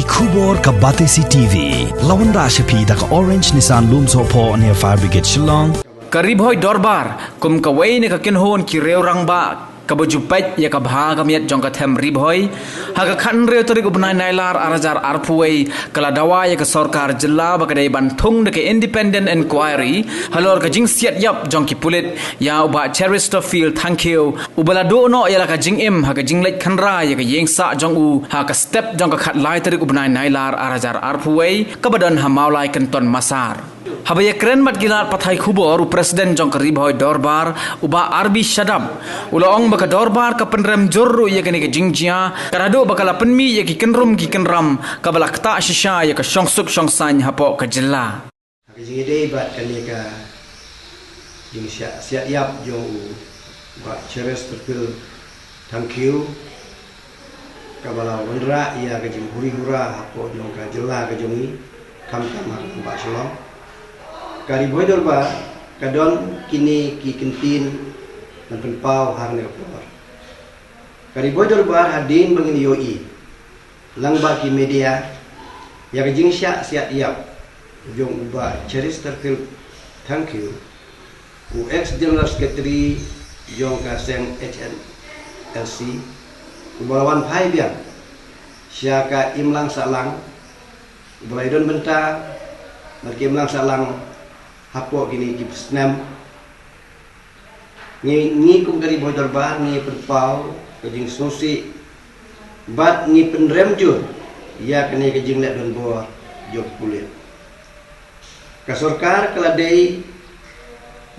Kubor ka Batesi TV. Lawan Rashapi da ka Orange Nissan Lumso po near Fire Brigade Shillong. Karibhoy dorbar kum kawai ne ka kinhon ki reu rangba kabujupet ya ka bhaga miat jong ka them ribhoy ha ka khan reu tori ubnai nailar arajar arpuai kala dawa ya ka sarkar jilla ba kadai banthung de ke independent inquiry halor ka jing siat yap jong ki pulit ya uba Chesterfield thank you ubala do no ya la ka jing im ha ka jing lek khanra ya ka yeng sa jong u ha ka step jong ka khat lai tori ubnai nailar arajar arpuai ka badan ha maulai kenton masar habaya keren mat gilat pathai khubor presiden jong ka ribhoy dorbar uba arbi shadam ulong baka dorbar ka penrem jorru ya kene ke jingjia karado bakala penmi ya ki kenrum ki kenram ka balak ta shisha ya ka shongsuk shongsany hapo ka jilla ka jingide bat kane ka jing sia yap jo ba Chesterfield thank you ka bala wandra ya ka jing huri hura hapo jo ka jilla ka jongi kam kamar ba shalom kari boy dorba kadon kini ki kentin dan penpau harne kapor kari boy dorba hadin bangin yoi langba ki media ya jing sya yap jong uba Chesterfield thank you u ex general secretary jong ka seng HNLC ubalawan phai biang sya ka imlang salang balaidon benta marki imlang salang hapo gini ki snam ni kum kari boy dorbar ni penpau kejing susi bat ni penrem jur ya kene kejing lek don bor jok kulit ka sarkar keladai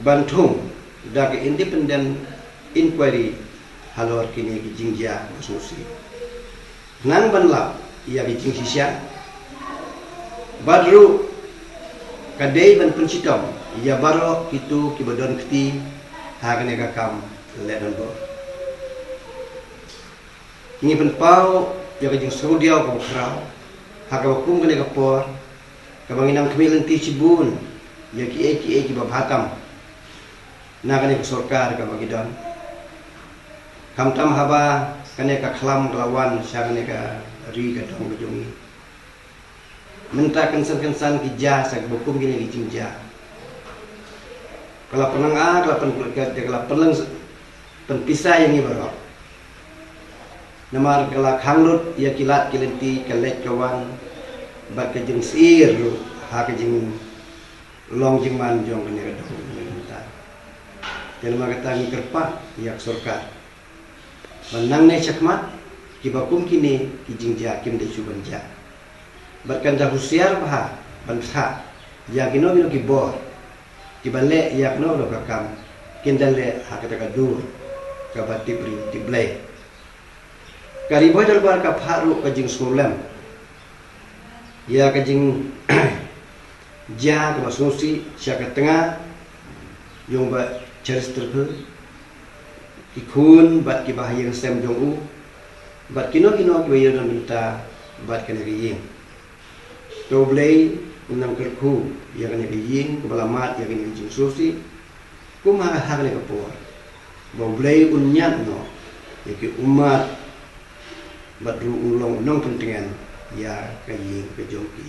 bantung da ke independent inquiry halor kini kejing ja susi nang banla ya kejing sisya badru kadai ban pencitom ya baro itu kibadon keti hagane kakam ledon bo ini penpau ya kajing saudiau ko krau haga hukum kene kapor kabanginang kemilen ti cibun ya ki babhatam na kane sarkar ka bagidon kamtam haba kane ka khlam lawan syagane ka ri ka dong jongi minta kensan kijah sa bukum gini kijingja kalau penengah kalau peneng penpisah yang ini baru namar kalau khanglut ya kilat kilenti kelek kawan bat kejeng sir ha kejeng long jingman jong kene kadong minta dan makata ngikerpa ya sarkar menang ne cakmat kibakum kini kijingja kim de subanja bahkan dah husiar bah bangsa yang kino ki bor ki bale yak no lo kakam kindale hakata ka dur ka bati pri di blay kari boy dalbar ka pharu ka jing sulam ya ka jing ja ka masusi sya ka tengah yung ba Chesterfield ikun bat ki bahayang sem jong u bat kino ki bayo minta bat kana ying doblei unang kerku yang kena ying kebalamat yang kena jing susi kumaha hakne kapor doblei unyat no yaki umat badru ulong nong pentingan ya kaying kejongki